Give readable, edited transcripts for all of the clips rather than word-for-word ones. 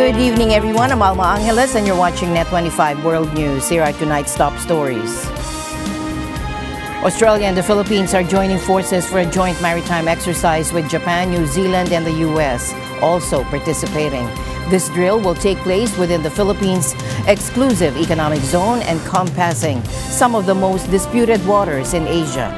Good evening, everyone. I'm Alma Angeles, and you're watching NET25 World News. Here are tonight's top stories. Australia and the Philippines are joining forces for a joint maritime exercise with Japan, New Zealand, and the U.S. also participating. This drill will take place within the Philippines' exclusive economic zone, encompassing some of the most disputed waters in Asia.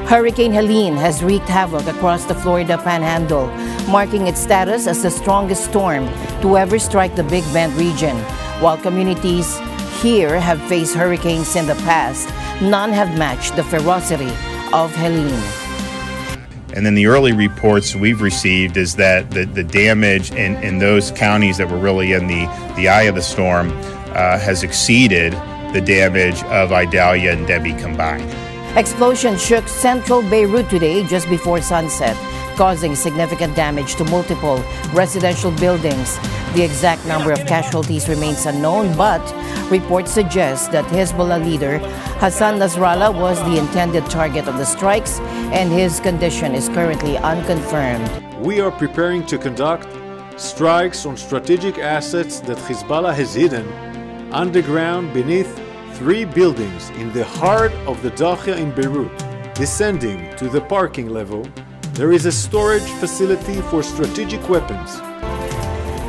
Hurricane Helene has wreaked havoc across the Florida Panhandle, marking its status as the strongest storm to ever strike the Big Bend region. While communities here have faced hurricanes in the past, none have matched the ferocity of Helene. And then the early reports we've received is that the damage in those counties that were really in the eye of the storm has exceeded the damage of Idalia and Debbie combined. Explosions shook central Beirut today just before sunset, causing significant damage to multiple residential buildings. The exact number of casualties remains unknown, but reports suggest that Hezbollah leader Hassan Nasrallah was the intended target of the strikes, and his condition is currently unconfirmed. We are preparing to conduct strikes on strategic assets that Hezbollah has hidden underground beneath 3 buildings in the heart of the Dahia in Beirut. Descending to the parking level, there is a storage facility for strategic weapons.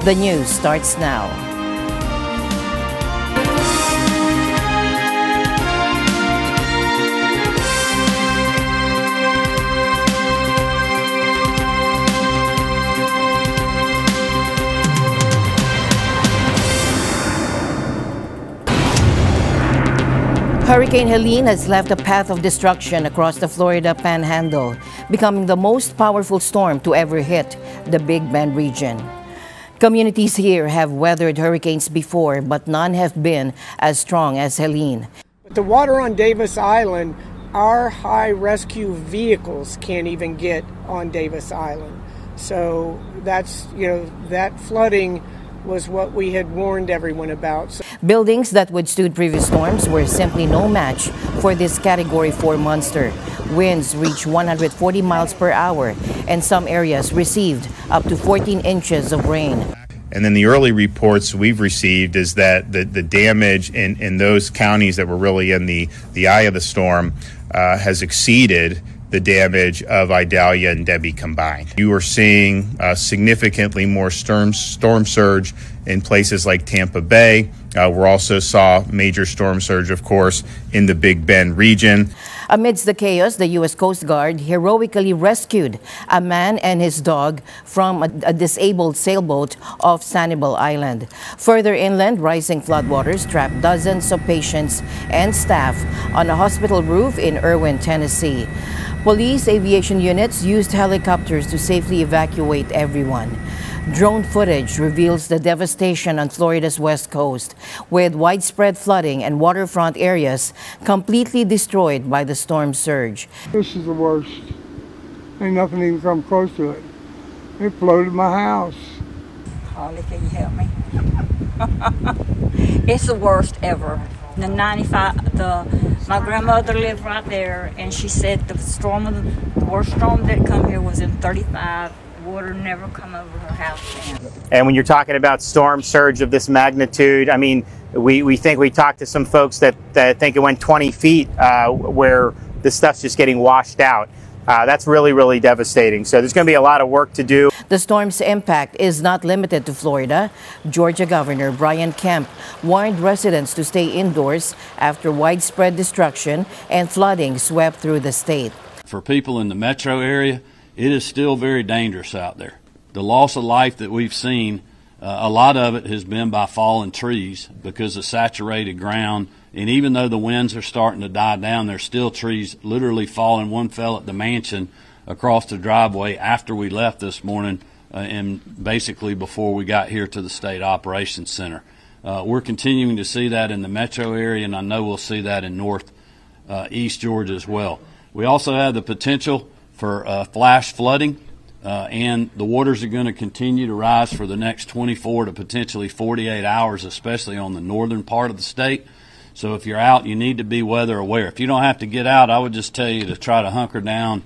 The news starts now. Hurricane Helene has left a path of destruction across the Florida Panhandle, becoming the most powerful storm to ever hit the Big Bend region. Communities here have weathered hurricanes before, but none have been as strong as Helene. The water on Davis Island, our high rescue vehicles can't even get on Davis Island. So that's, that flooding was what we had warned everyone about. Buildings that withstood previous storms were simply no match for this Category 4 monster. Winds reached 140 miles per hour, and some areas received up to 14 inches of rain. And then the early reports we've received is that the damage in those counties that were really in the eye of the storm has exceeded the damage of Idalia and Debbie combined. You are seeing significantly more storm surge in places like Tampa Bay. We also saw major storm surge, of course, in the Big Bend region. Amidst the chaos, the U.S. Coast Guard heroically rescued a man and his dog from a disabled sailboat off Sanibel Island. Further inland, rising floodwaters trapped dozens of patients and staff on a hospital roof in Irwin, Tennessee. Police aviation units used helicopters to safely evacuate everyone. Drone footage reveals the devastation on Florida's west coast, with widespread flooding and waterfront areas completely destroyed by the storm surge. This is the worst. Ain't nothing even come close to it. It flooded my house. Holly, can you help me? It's the worst ever. The 95, my grandmother lived right there, and she said the worst storm that come here was in 35. Water never come over her house now. And when you're talking about storm surge of this magnitude, I mean, we talked to some folks that think it went 20 feet where the stuff's just getting washed out. That's really, really devastating. So there's going to be a lot of work to do. The storm's impact is not limited to Florida. Georgia Governor Brian Kemp warned residents to stay indoors after widespread destruction and flooding swept through the state. For people in the metro area, it is still very dangerous out there. The loss of life that we've seen, a lot of it has been by fallen trees because of saturated ground. And even though the winds are starting to die down, there's still trees literally falling. One fell at the mansion across the driveway after we left this morning and basically before we got here to the State Operations Center. We're continuing to see that in the metro area, and I know we'll see that in northeast Georgia as well. We also have the potential for flash flooding, and the waters are going to continue to rise for the next 24 to potentially 48 hours, especially on the northern part of the state. So if you're out, you need to be weather aware. If you don't have to get out, I would just tell you to try to hunker down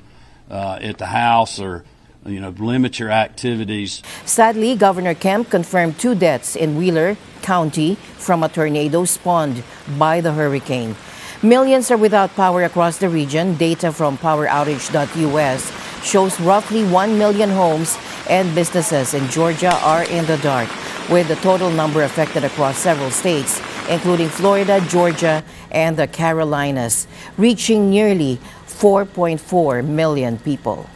at the house or limit your activities. Sadly, Governor Kemp confirmed 2 deaths in Wheeler County from a tornado spawned by the hurricane. Millions are without power across the region. Data from poweroutage.us shows roughly 1 million homes and businesses in Georgia are in the dark, with the total number affected across several states, including Florida, Georgia, and the Carolinas, reaching nearly 4.4 million people.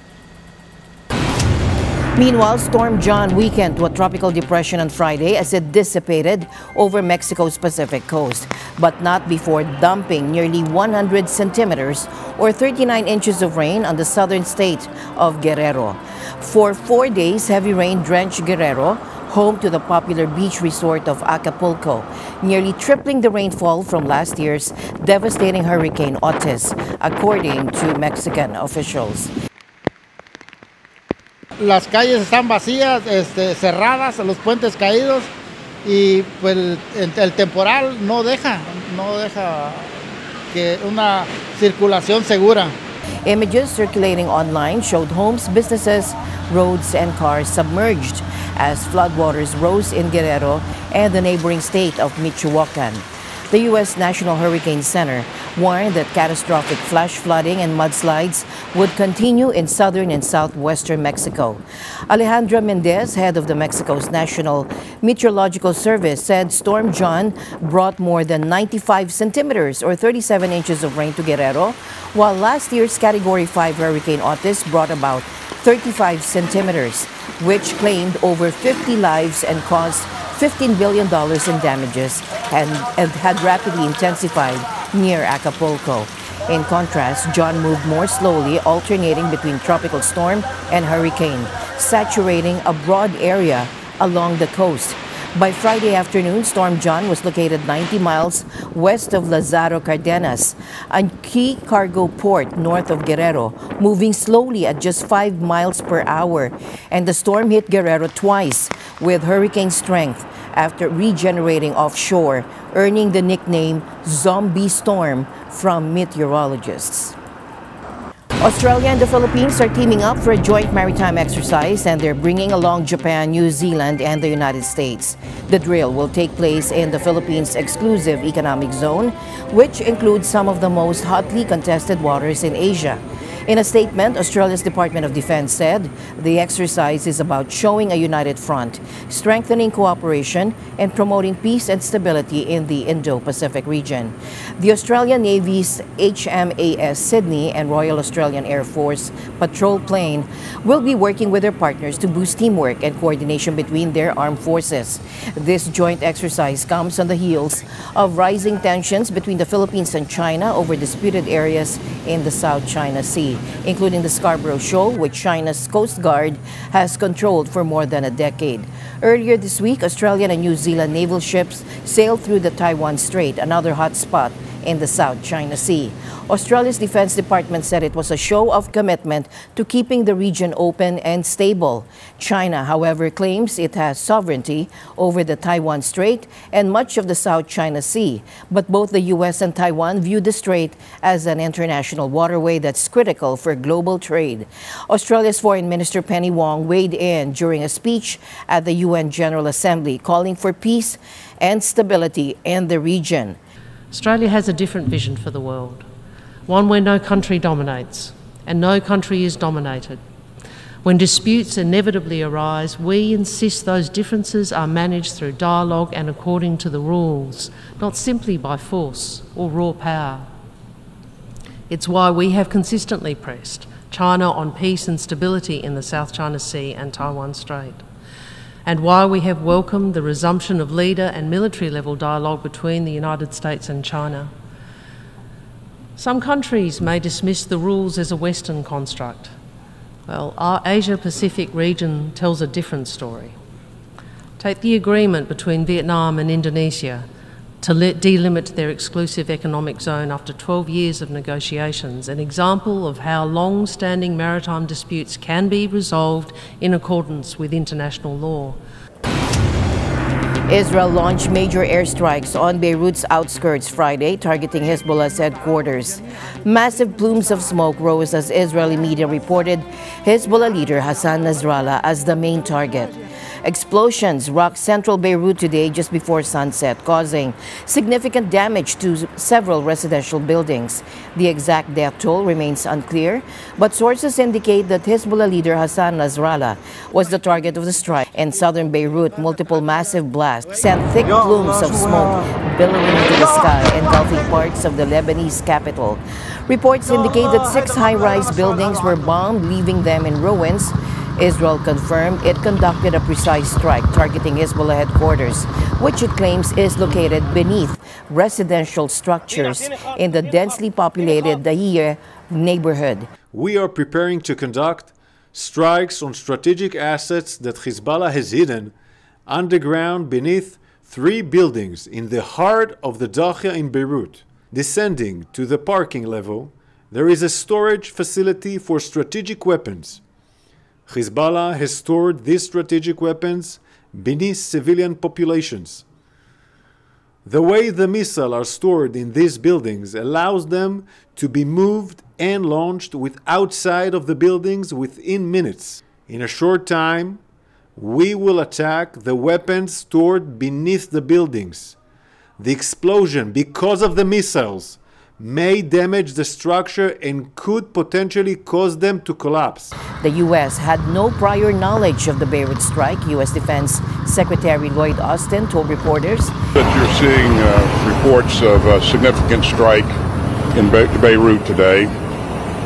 Meanwhile, Storm John weakened to a tropical depression on Friday as it dissipated over Mexico's Pacific coast, but not before dumping nearly 100 centimeters or 39 inches of rain on the southern state of Guerrero. For 4 days, heavy rain drenched Guerrero, home to the popular beach resort of Acapulco, nearly tripling the rainfall from last year's devastating Hurricane Otis, according to Mexican officials. Las calles están vacías, cerradas, los puentes caídos y pues el temporal no deja que una circulación segura. Images circulating online showed homes, businesses, roads, and cars submerged as floodwaters rose in Guerrero and the neighboring state of Michoacan. The U.S. National Hurricane Center warned that catastrophic flash flooding and mudslides would continue in southern and southwestern Mexico. Alejandra Mendez, head of the Mexico's National Meteorological Service, said Storm John brought more than 95 centimeters or 37 inches of rain to Guerrero, while last year's Category 5 Hurricane Otis brought about 35 centimeters, which claimed over 50 lives and caused $15 billion in damages and had rapidly intensified near Acapulco. In contrast, John moved more slowly, alternating between tropical storm and hurricane, saturating a broad area along the coast. By Friday afternoon, Storm John was located 90 miles west of Lázaro Cárdenas, a key cargo port north of Guerrero, moving slowly at just 5 miles per hour. And the storm hit Guerrero twice with hurricane strength after regenerating offshore, earning the nickname Zombie Storm from meteorologists. Australia and the Philippines are teaming up for a joint maritime exercise, and they're bringing along Japan, New Zealand, and the United States. The drill will take place in the Philippines' exclusive economic zone, which includes some of the most hotly contested waters in Asia. In a statement, Australia's Department of Defense said the exercise is about showing a united front, strengthening cooperation, and promoting peace and stability in the Indo-Pacific region. The Australian Navy's HMAS Sydney and Royal Australian Air Force patrol plane will be working with their partners to boost teamwork and coordination between their armed forces. This joint exercise comes on the heels of rising tensions between the Philippines and China over disputed areas in the South China Sea, including the Scarborough Shoal, which China's Coast Guard has controlled for more than a decade. Earlier this week, Australian and New Zealand naval ships sailed through the Taiwan Strait, another hot spot in the South China Sea. Australia's Defense Department said it was a show of commitment to keeping the region open and stable. China, however, claims it has sovereignty over the Taiwan Strait and much of the South China Sea. But both the U.S. and Taiwan view the strait as an international waterway that's critical for global trade. Australia's Foreign Minister Penny Wong weighed in during a speech at the UN General Assembly, calling for peace and stability in the region. Australia has a different vision for the world, one where no country dominates and no country is dominated. When disputes inevitably arise, we insist those differences are managed through dialogue and according to the rules, not simply by force or raw power. It's why we have consistently pressed China on peace and stability in the South China Sea and Taiwan Strait, and why we have welcomed the resumption of leader and military level dialogue between the United States and China. Some countries may dismiss the rules as a Western construct. Well, our Asia-Pacific region tells a different story. Take the agreement between Vietnam and Indonesia to delimit their exclusive economic zone after 12 years of negotiations, an example of how long-standing maritime disputes can be resolved in accordance with international law. Israel launched major airstrikes on Beirut's outskirts Friday, targeting Hezbollah's headquarters. Massive plumes of smoke rose as Israeli media reported Hezbollah leader Hassan Nasrallah as the main target. Explosions rocked central Beirut today just before sunset, causing significant damage to several residential buildings. The exact death toll remains unclear, but sources indicate that Hezbollah leader Hassan Nasrallah was the target of the strike. In southern Beirut, multiple massive blasts sent thick plumes of smoke billowing into the sky, engulfing parts of the Lebanese capital. Reports indicate that 6 high-rise buildings were bombed, leaving them in ruins. Israel confirmed it conducted a precise strike targeting Hezbollah headquarters, which it claims is located beneath residential structures in the densely populated Dahiyeh neighborhood. We are preparing to conduct strikes on strategic assets that Hezbollah has hidden underground beneath 3 buildings in the heart of the Dahiyeh in Beirut. Descending to the parking level, there is a storage facility for strategic weapons. Hezbollah has stored these strategic weapons beneath civilian populations. The way the missiles are stored in these buildings allows them to be moved and launched outside of the buildings within minutes. In a short time, we will attack the weapons stored beneath the buildings. The explosion, because of the missiles, may damage the structure and could potentially cause them to collapse. The U.S. had no prior knowledge of the Beirut strike. U.S. Defense Secretary Lloyd Austin told reporters that you're seeing reports of a significant strike in Beirut today.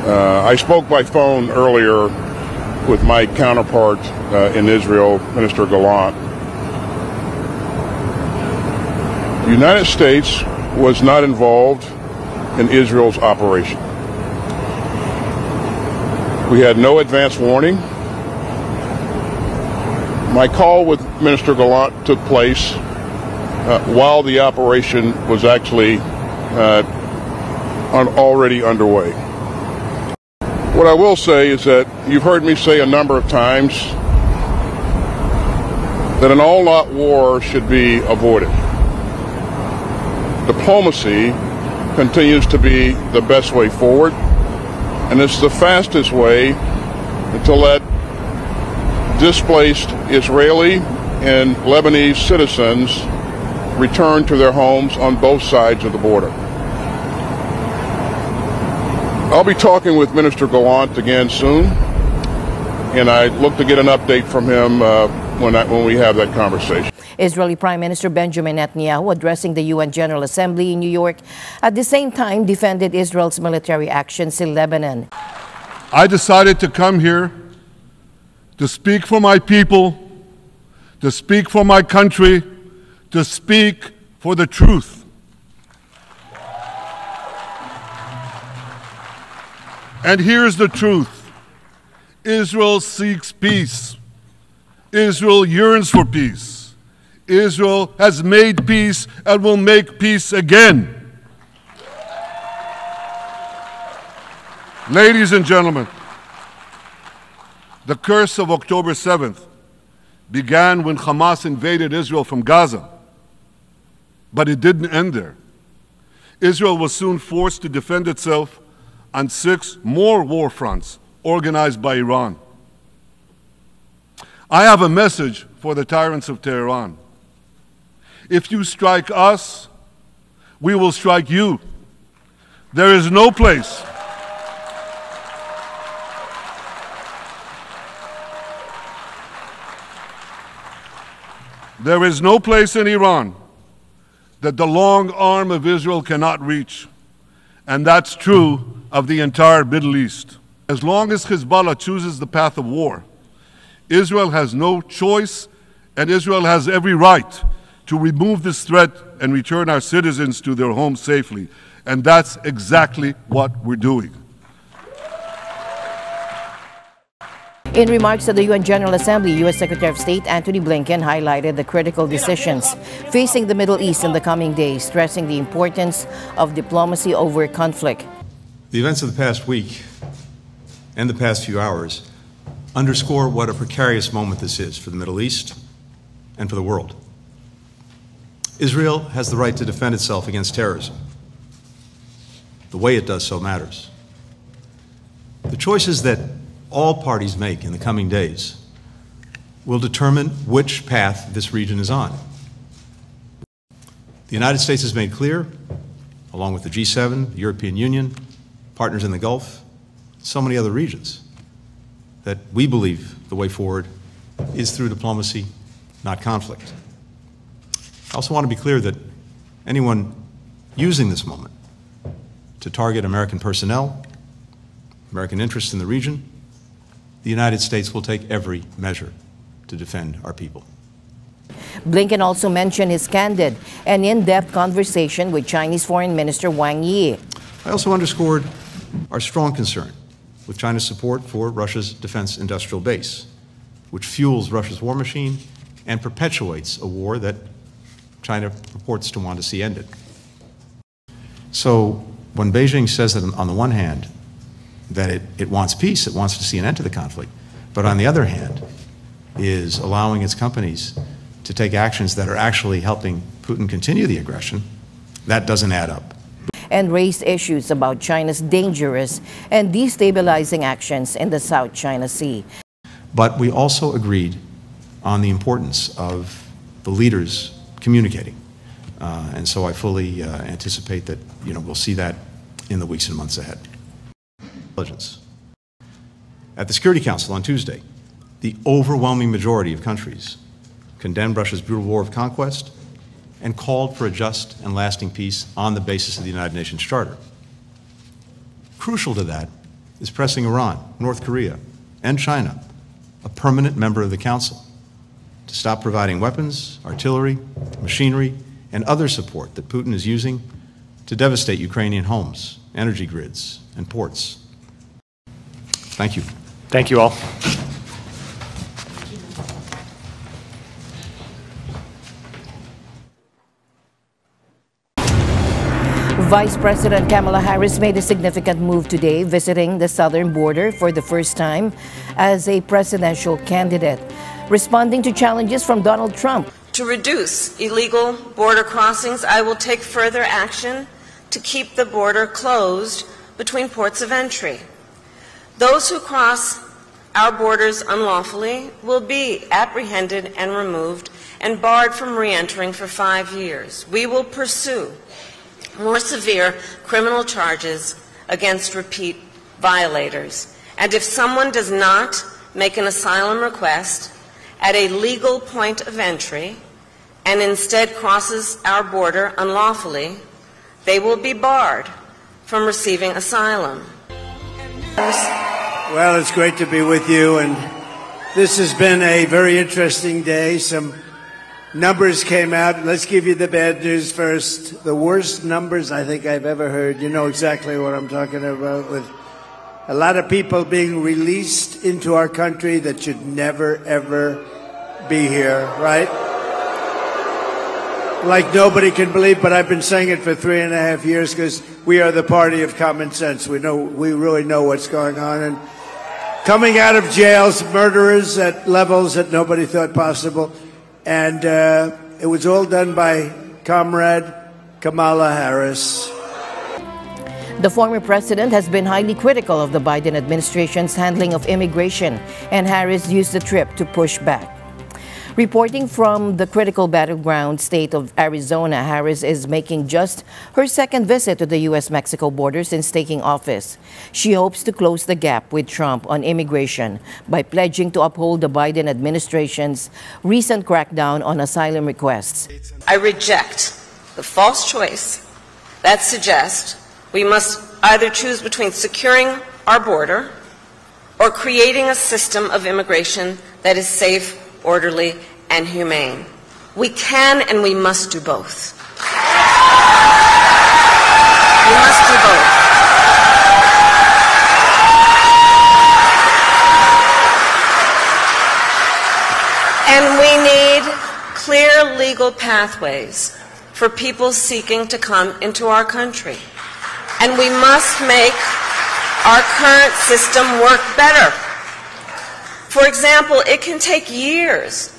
I spoke by phone earlier with my counterpart in Israel, Minister Gallant. The United States was not involved in Israel's operation. We had no advance warning. My call with Minister Gallant took place while the operation was actually already underway. What I will say is that you've heard me say a number of times that an all-out war should be avoided. Diplomacy continues to be the best way forward, and it's the fastest way to let displaced Israeli and Lebanese citizens return to their homes on both sides of the border. I'll be talking with Minister Gallant again soon, and I look to get an update from him when we have that conversation. Israeli Prime Minister Benjamin Netanyahu, addressing the UN General Assembly in New York, at the same time defended Israel's military actions in Lebanon. I decided to come here to speak for my people, to speak for my country, to speak for the truth. And here's the truth. Israel seeks peace. Israel yearns for peace. Israel has made peace and will make peace again. Ladies and gentlemen, the curse of October 7th began when Hamas invaded Israel from Gaza, but it didn't end there. Israel was soon forced to defend itself on 6 more war fronts organized by Iran. I have a message for the tyrants of Tehran. If you strike us, we will strike you. There is no place in Iran that the long arm of Israel cannot reach. And that's true of the entire Middle East. As long as Hezbollah chooses the path of war, Israel has no choice, and Israel has every right to remove this threat and return our citizens to their homes safely. And that's exactly what we're doing. In remarks at the UN General Assembly, U.S. Secretary of State Antony Blinken highlighted the critical decisions facing the Middle East in the coming days, stressing the importance of diplomacy over conflict. The events of the past week and the past few hours underscore what a precarious moment this is for the Middle East and for the world. Israel has the right to defend itself against terrorism. The way it does so matters. The choices that all parties make in the coming days will determine which path this region is on. The United States has made clear, along with the G7, the European Union, partners in the Gulf, so many other regions, that we believe the way forward is through diplomacy, not conflict. I also want to be clear that anyone using this moment to target American personnel, American interests in the region, the United States will take every measure to defend our people. Blinken also mentioned his candid and in-depth conversation with Chinese Foreign Minister Wang Yi. I also underscored our strong concern with China's support for Russia's defense industrial base, which fuels Russia's war machine and perpetuates a war that China purports to want to see ended. So when Beijing says that on the one hand that it wants peace, it wants to see an end to the conflict, but on the other hand is allowing its companies to take actions that are actually helping Putin continue the aggression, that doesn't add up. And raised issues about China's dangerous and destabilizing actions in the South China Sea. But we also agreed on the importance of the leaders communicating. And so I fully anticipate that we'll see that in the weeks and months ahead. At the Security Council on Tuesday, the overwhelming majority of countries condemned Russia's brutal war of conquest and called for a just and lasting peace on the basis of the United Nations Charter. Crucial to that is pressing Iran, North Korea, and China, a permanent member of the Council, to stop providing weapons, artillery, machinery, and other support that Putin is using to devastate Ukrainian homes, energy grids, and ports. Thank you. Thank you all. Vice President Kamala Harris made a significant move today, visiting the southern border for the first time as a presidential candidate, responding to challenges from Donald Trump. To reduce illegal border crossings, I will take further action to keep the border closed between ports of entry. Those who cross our borders unlawfully will be apprehended and removed and barred from re-entering for 5 years. We will pursue more severe criminal charges against repeat violators. And if someone does not make an asylum request at a legal point of entry and instead crosses our border unlawfully, they will be barred from receiving asylum. Well, it's great to be with you, and this has been a very interesting day. Some numbers came out. Let's give you the bad news first. The worst numbers I think I've ever heard. You know exactly what I'm talking about, with a lot of people being released into our country that should never, ever be here, right? Like nobody can believe, but I've been saying it for 3.5 years because we are the party of common sense. We really know what's going on. And coming out of jails, murderers at levels that nobody thought possible. And it was all done by Comrade Kamala Harris. The former president has been highly critical of the Biden administration's handling of immigration, and Harris used the trip to push back. Reporting from the critical battleground state of Arizona, Harris is making just her second visit to the U.S.-Mexico border since taking office. She hopes to close the gap with Trump on immigration by pledging to uphold the Biden administration's recent crackdown on asylum requests. I reject the false choice that suggests we must either choose between securing our border or creating a system of immigration that is safe, orderly, and humane. We can and we must do both. We must do both. And we need clear legal pathways for people seeking to come into our country. And we must make our current system work better. For example, it can take years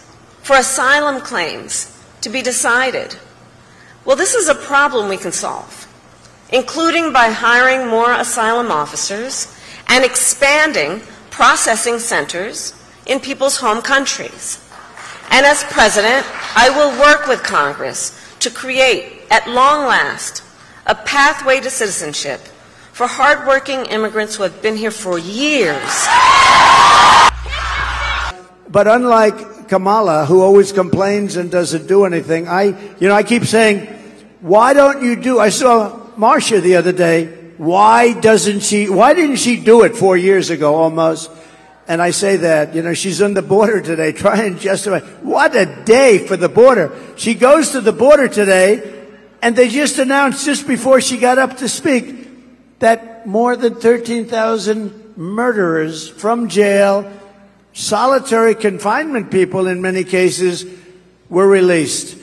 for asylum claims to be decided. Well, this is a problem we can solve, including by hiring more asylum officers and expanding processing centers in people's home countries. And as President, I will work with Congress to create, at long last, a pathway to citizenship for hardworking immigrants who have been here for years. But unlike Kamala, who always complains and doesn't do anything, I keep saying, why don't you do, I saw Marcia the other day, why didn't she do it 4 years ago almost? And I say that, she's on the border today, trying to justify, what a day for the border. She goes to the border today, and they just announced, just before she got up to speak, that more than 13,000 murderers from jail, solitary confinement people in many cases, were released.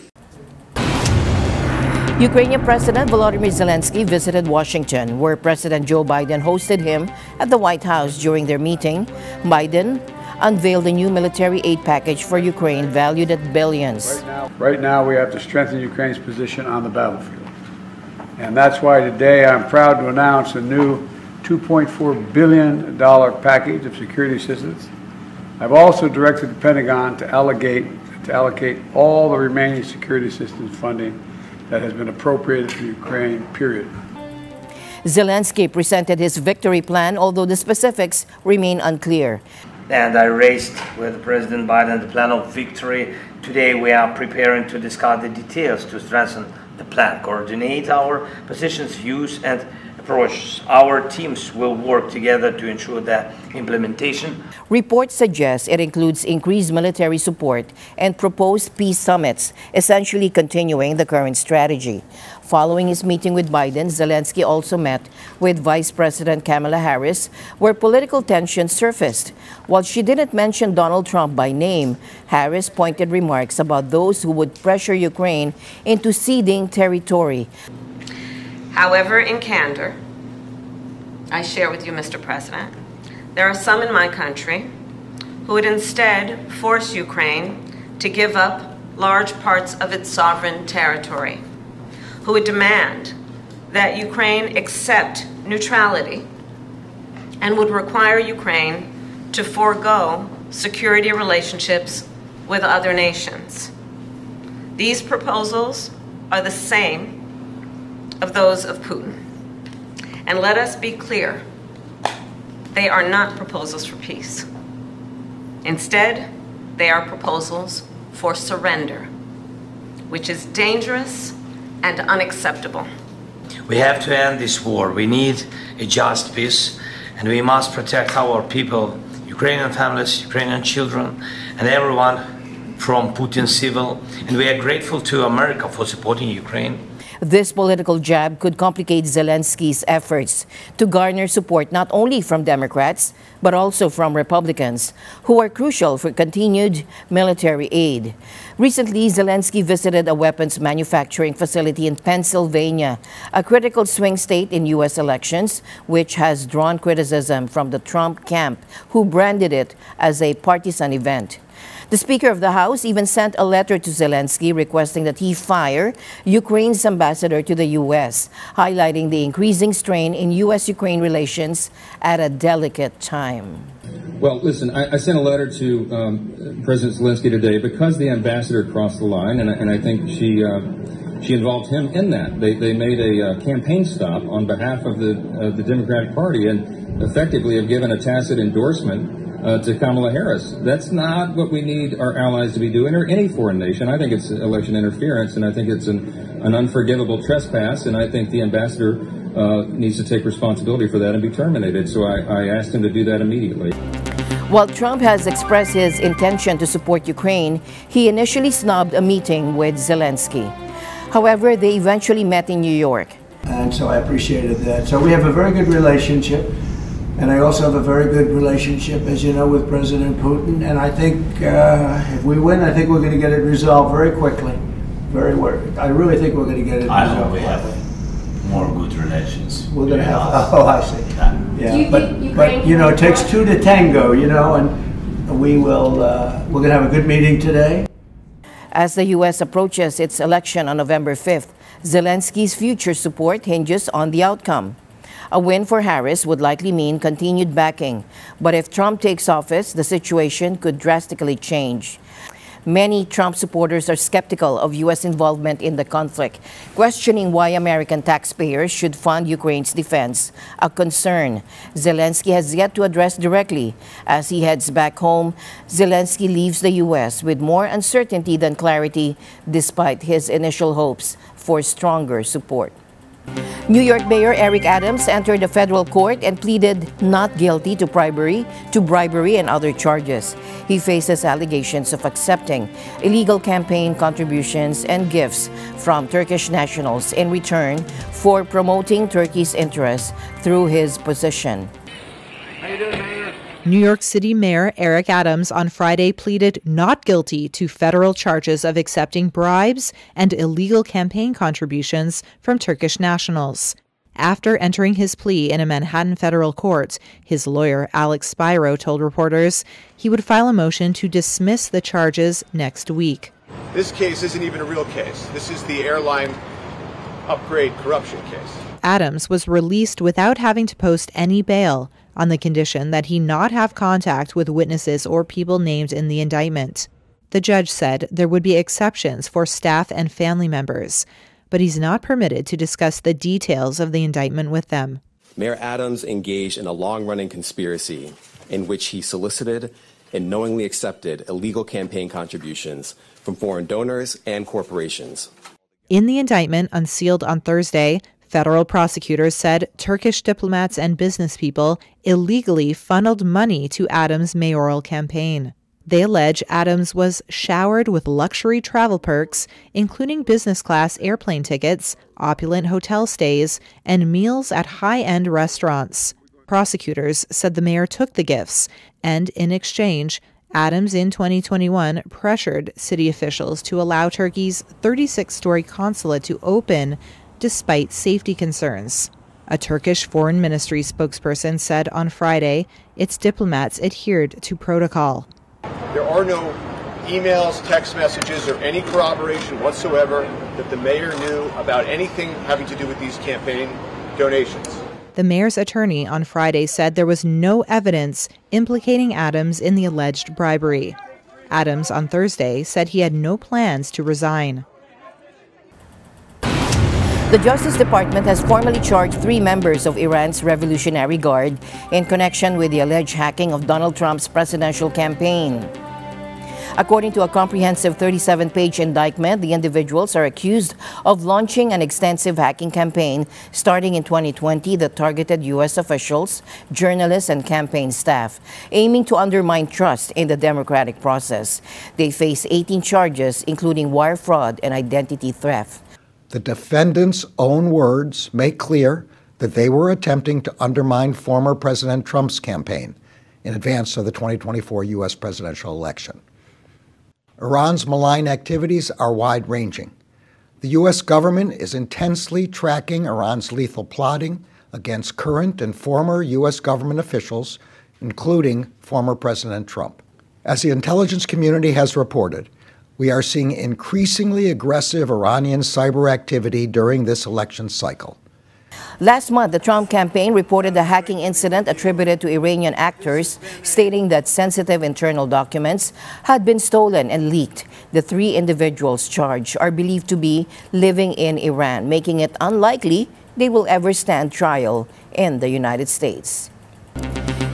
Ukrainian President Volodymyr Zelensky visited Washington, where President Joe Biden hosted him at the White House. During their meeting, Biden unveiled a new military aid package for Ukraine valued at billions. Right now we have to strengthen Ukraine's position on the battlefield. And that's why today I'm proud to announce a new $2.4 billion package of security assistance. I've also directed the Pentagon to allocate all the remaining security assistance funding that has been appropriated to Ukraine, period. Zelensky presented his victory plan, although the specifics remain unclear. And I raised with President Biden the plan of victory. Today we are preparing to discuss the details to strengthen the plan, coordinate our positions, views, and approaches. Our teams will work together to ensure the implementation. Reports suggest it includes increased military support and proposed peace summits, essentially continuing the current strategy. Following his meeting with Biden, Zelensky also met with Vice President Kamala Harris, where political tensions surfaced. While she didn't mention Donald Trump by name, Harris pointed remarks about those who would pressure Ukraine into ceding territory. However, in candor, I share with you, Mr. President, there are some in my country who would instead force Ukraine to give up large parts of its sovereign territory, who would demand that Ukraine accept neutrality and would require Ukraine to forego security relationships with other nations. These proposals are the same of those of Putin. And let us be clear, they are not proposals for peace. Instead, they are proposals for surrender, which is dangerous and unacceptable. We have to end this war. We need a just peace, and we must protect our people, Ukrainian families, Ukrainian children, and everyone from Putin's civil. And we are grateful to America for supporting Ukraine. This political jab could complicate Zelensky's efforts to garner support not only from Democrats, but also from Republicans, who are crucial for continued military aid. Recently, Zelensky visited a weapons manufacturing facility in Pennsylvania, a critical swing state in U.S. elections, which has drawn criticism from the Trump camp, who branded it as a partisan event. The Speaker of the House even sent a letter to Zelensky requesting that he fire Ukraine's ambassador to the U.S., highlighting the increasing strain in U.S.-Ukraine relations at a delicate time. Well, listen, I sent a letter to President Zelensky today because the ambassador crossed the line, and I think she involved him in that. They made a campaign stop on behalf of the Democratic Party and effectively have given a tacit endorsement to Kamala Harris. That's not what we need our allies to be doing, or any foreign nation. I think it's election interference, and I think it's an unforgivable trespass, and I think the ambassador needs to take responsibility for that and be terminated. So I asked him to do that immediately. While Trump has expressed his intention to support Ukraine, he initially snubbed a meeting with Zelensky. However, they eventually met in New York. And so I appreciated that. So we have a very good relationship. And I also have a very good relationship, as you know, with President Putin. And I think if we win, I think we're going to get it resolved very quickly. I really think we're going to get it resolved. I hope we have more good relations. We're going to have, oh, I see. Yeah, but you know, it takes two to tango, you know, and we're going to have a good meeting today. As the U.S. approaches its election on November 5th, Zelensky's future support hinges on the outcome. A win for Harris would likely mean continued backing, but if Trump takes office, the situation could drastically change. Many Trump supporters are skeptical of U.S. involvement in the conflict, questioning why American taxpayers should fund Ukraine's defense, a concern Zelensky has yet to address directly. As he heads back home, Zelensky leaves the U.S. with more uncertainty than clarity, despite his initial hopes for stronger support. New York Mayor Eric Adams entered a federal court and pleaded not guilty to bribery and other charges. He faces allegations of accepting illegal campaign contributions and gifts from Turkish nationals in return for promoting Turkey's interests through his position. How you doing, Mayor? New York City Mayor Eric Adams on Friday pleaded not guilty to federal charges of accepting bribes and illegal campaign contributions from Turkish nationals. After entering his plea in a Manhattan federal court, his lawyer, Alex Spiro, told reporters he would file a motion to dismiss the charges next week. This case isn't even a real case. This is the airline upgrade corruption case. Adams was released without having to post any bail, on the condition that he not have contact with witnesses or people named in the indictment. The judge said there would be exceptions for staff and family members, but he's not permitted to discuss the details of the indictment with them. Mayor Adams engaged in a long-running conspiracy in which he solicited and knowingly accepted illegal campaign contributions from foreign donors and corporations. In the indictment, unsealed on Thursday, federal prosecutors said Turkish diplomats and business people illegally funneled money to Adams' mayoral campaign. They allege Adams was showered with luxury travel perks, including business-class airplane tickets, opulent hotel stays, and meals at high-end restaurants. Prosecutors said the mayor took the gifts, and in exchange, Adams in 2021 pressured city officials to allow Turkey's 36-story consulate to open despite safety concerns. A Turkish foreign ministry spokesperson said on Friday its diplomats adhered to protocol. There are no emails, text messages, or any corroboration whatsoever that the mayor knew about anything having to do with these campaign donations. The mayor's attorney on Friday said there was no evidence implicating Adams in the alleged bribery. Adams on Thursday said he had no plans to resign. The Justice Department has formally charged 3 members of Iran's Revolutionary Guard in connection with the alleged hacking of Donald Trump's presidential campaign. According to a comprehensive 37-page indictment, the individuals are accused of launching an extensive hacking campaign starting in 2020 that targeted U.S. officials, journalists, and campaign staff, aiming to undermine trust in the democratic process. They face 18 charges, including wire fraud and identity theft. The defendants' own words make clear that they were attempting to undermine former President Trump's campaign in advance of the 2024 U.S. presidential election. Iran's malign activities are wide-ranging. The U.S. government is intensely tracking Iran's lethal plotting against current and former U.S. government officials, including former President Trump. As the intelligence community has reported, we are seeing increasingly aggressive Iranian cyber activity during this election cycle. Last month, the Trump campaign reported a hacking incident attributed to Iranian actors, stating that sensitive internal documents had been stolen and leaked. The 3 individuals charged are believed to be living in Iran, making it unlikely they will ever stand trial in the United States.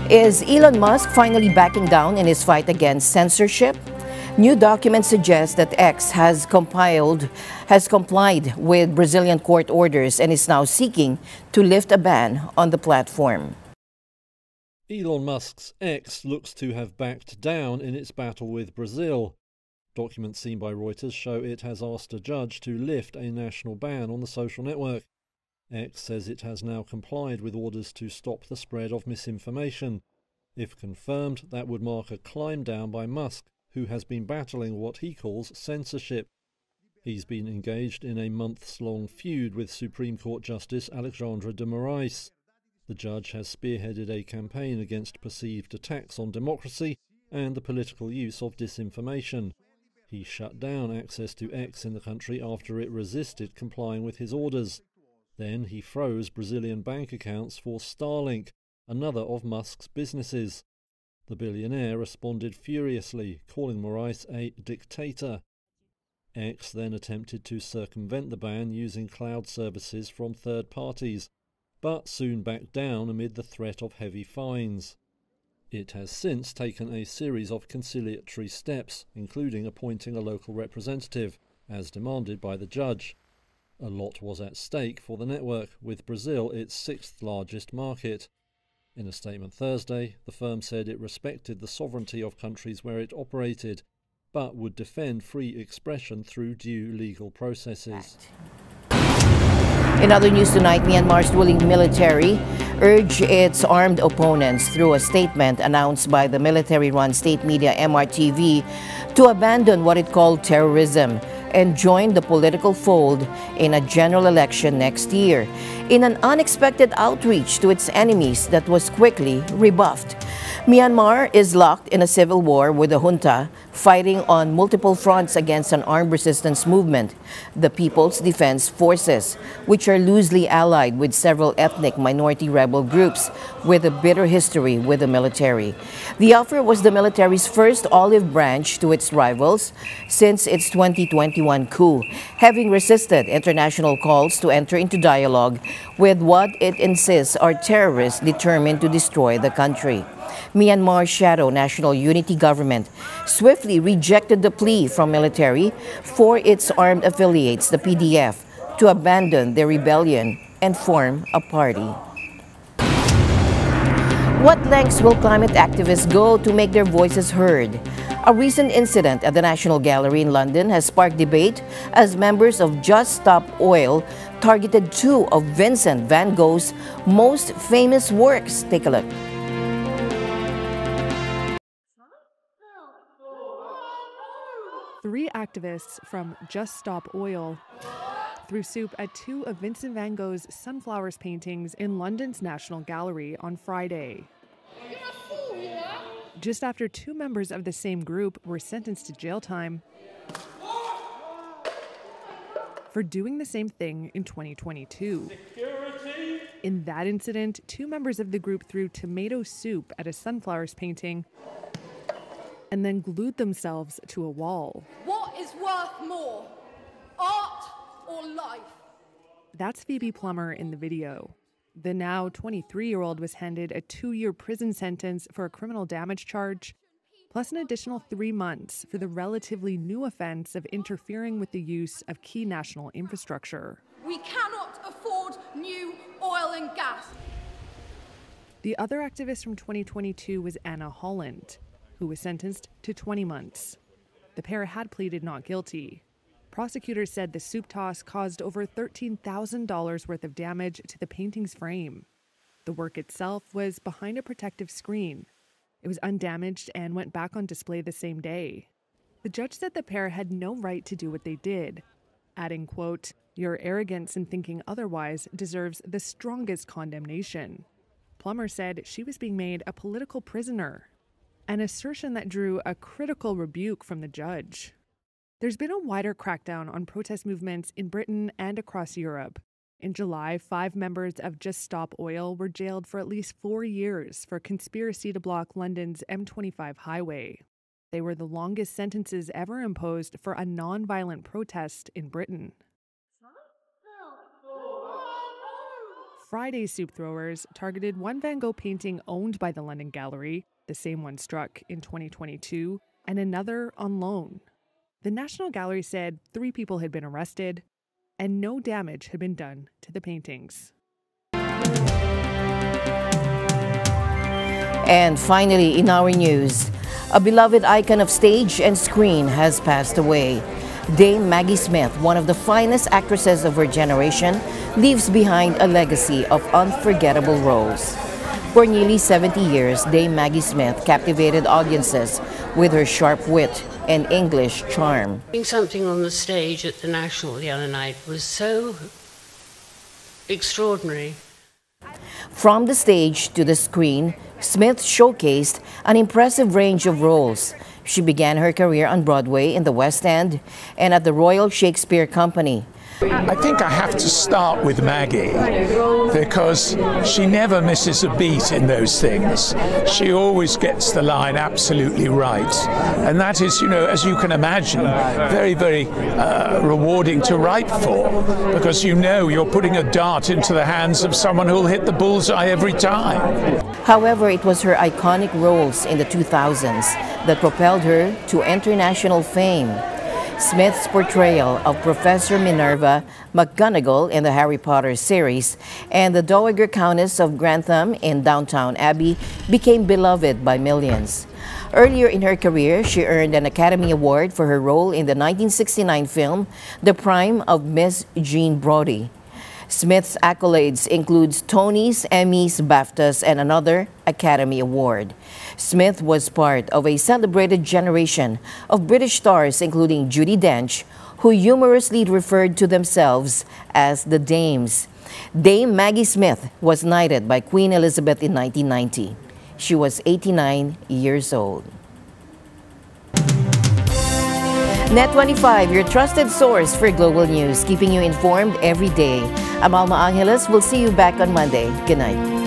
Is Elon Musk finally backing down in his fight against censorship? New documents suggest that X has complied with Brazilian court orders and is now seeking to lift a ban on the platform. Elon Musk's X looks to have backed down in its battle with Brazil. Documents seen by Reuters show it has asked a judge to lift a national ban on the social network. X says it has now complied with orders to stop the spread of misinformation. If confirmed, that would mark a climb down by Musk, who has been battling what he calls censorship. He's been engaged in a months-long feud with Supreme Court Justice Alexandre de Moraes. The judge has spearheaded a campaign against perceived attacks on democracy and the political use of disinformation. He shut down access to X in the country after it resisted complying with his orders. Then he froze Brazilian bank accounts for Starlink, another of Musk's businesses. The billionaire responded furiously, calling Moraes a dictator. X then attempted to circumvent the ban using cloud services from third parties, but soon backed down amid the threat of heavy fines. It has since taken a series of conciliatory steps, including appointing a local representative, as demanded by the judge. A lot was at stake for the network, with Brazil its sixth largest market. In a statement Thursday, the firm said it respected the sovereignty of countries where it operated, but would defend free expression through due legal processes. In other news tonight, Myanmar's ruling military urged its armed opponents through a statement announced by the military-run state media MRTV to abandon what it called terrorism and join the political fold in a general election next year, in an unexpected outreach to its enemies that was quickly rebuffed. Myanmar is locked in a civil war with the junta, fighting on multiple fronts against an armed resistance movement, the People's Defense Forces, which are loosely allied with several ethnic minority rebel groups with a bitter history with the military. The offer was the military's first olive branch to its rivals since its 2021 coup, having resisted international calls to enter into dialogue with what it insists are terrorists determined to destroy the country. Myanmar's shadow national unity government swiftly rejected the plea from military for its armed affiliates, the PDF, to abandon their rebellion and form a party. What lengths will climate activists go to make their voices heard? A recent incident at the National Gallery in London has sparked debate as members of Just Stop Oil targeted two of Vincent van Gogh's most famous works. Take a look. Three activists from Just Stop Oil threw soup at two of Vincent van Gogh's Sunflowers paintings in London's National Gallery on Friday. Just after two members of the same group were sentenced to jail time for doing the same thing in 2022. In that incident, two members of the group threw tomato soup at a Sunflowers painting and then glued themselves to a wall. What is worth more, art or life? That's Phoebe Plummer in the video. The now 23-year-old was handed a 2-year prison sentence for a criminal damage charge, plus an additional 3 months for the relatively new offense of interfering with the use of key national infrastructure. We cannot afford new oil and gas. The other activist from 2022 was Anna Holland, who was sentenced to 20 months. The pair had pleaded not guilty. Prosecutors said the soup toss caused over $13,000 worth of damage to the painting's frame. The work itself was behind a protective screen. It was undamaged and went back on display the same day. The judge said the pair had no right to do what they did, adding, quote, "Your arrogance in thinking otherwise deserves the strongest condemnation." Plummer said she was being made a political prisoner, an assertion that drew a critical rebuke from the judge. There's been a wider crackdown on protest movements in Britain and across Europe. In July, 5 members of Just Stop Oil were jailed for at least 4 years for conspiracy to block London's M25 highway. They were the longest sentences ever imposed for a non-violent protest in Britain. Friday's soup throwers targeted one Van Gogh painting owned by the London Gallery, the same one struck in 2022, and another on loan. The National Gallery said 3 people had been arrested and no damage had been done to the paintings. And finally, in our news, a beloved icon of stage and screen has passed away. Dame Maggie Smith, one of the finest actresses of her generation, leaves behind a legacy of unforgettable roles. For nearly 70 years, Dame Maggie Smith captivated audiences with her sharp wit and English charm. Doing something on the stage at the National the other night was so extraordinary. From the stage to the screen, Smith showcased an impressive range of roles, She began her career on Broadway in the West End and at the Royal Shakespeare Company. I think I have to start with Maggie because she never misses a beat in those things. She always gets the line absolutely right. And that is, you know, as you can imagine, very, very rewarding to write for, because you know you're putting a dart into the hands of someone who'll hit the bullseye every time. However, it was her iconic roles in the 2000s that propelled her to international fame. Smith's portrayal of Professor Minerva McGonagall in the Harry Potter series and the Dowager Countess of Grantham in Downton Abbey became beloved by millions. Earlier in her career, she earned an Academy Award for her role in the 1969 film The Prime of Miss Jean Brodie. Smith's accolades includes Tonys, Emmys, BAFTAs, and another Academy Award. Smith was part of a celebrated generation of British stars, including Judi Dench, who humorously referred to themselves as the Dames. Dame Maggie Smith was knighted by Queen Elizabeth in 1990. She was 89 years old. NET25, your trusted source for global news, keeping you informed every day. I'm Alma Angeles. We'll see you back on Monday. Good night.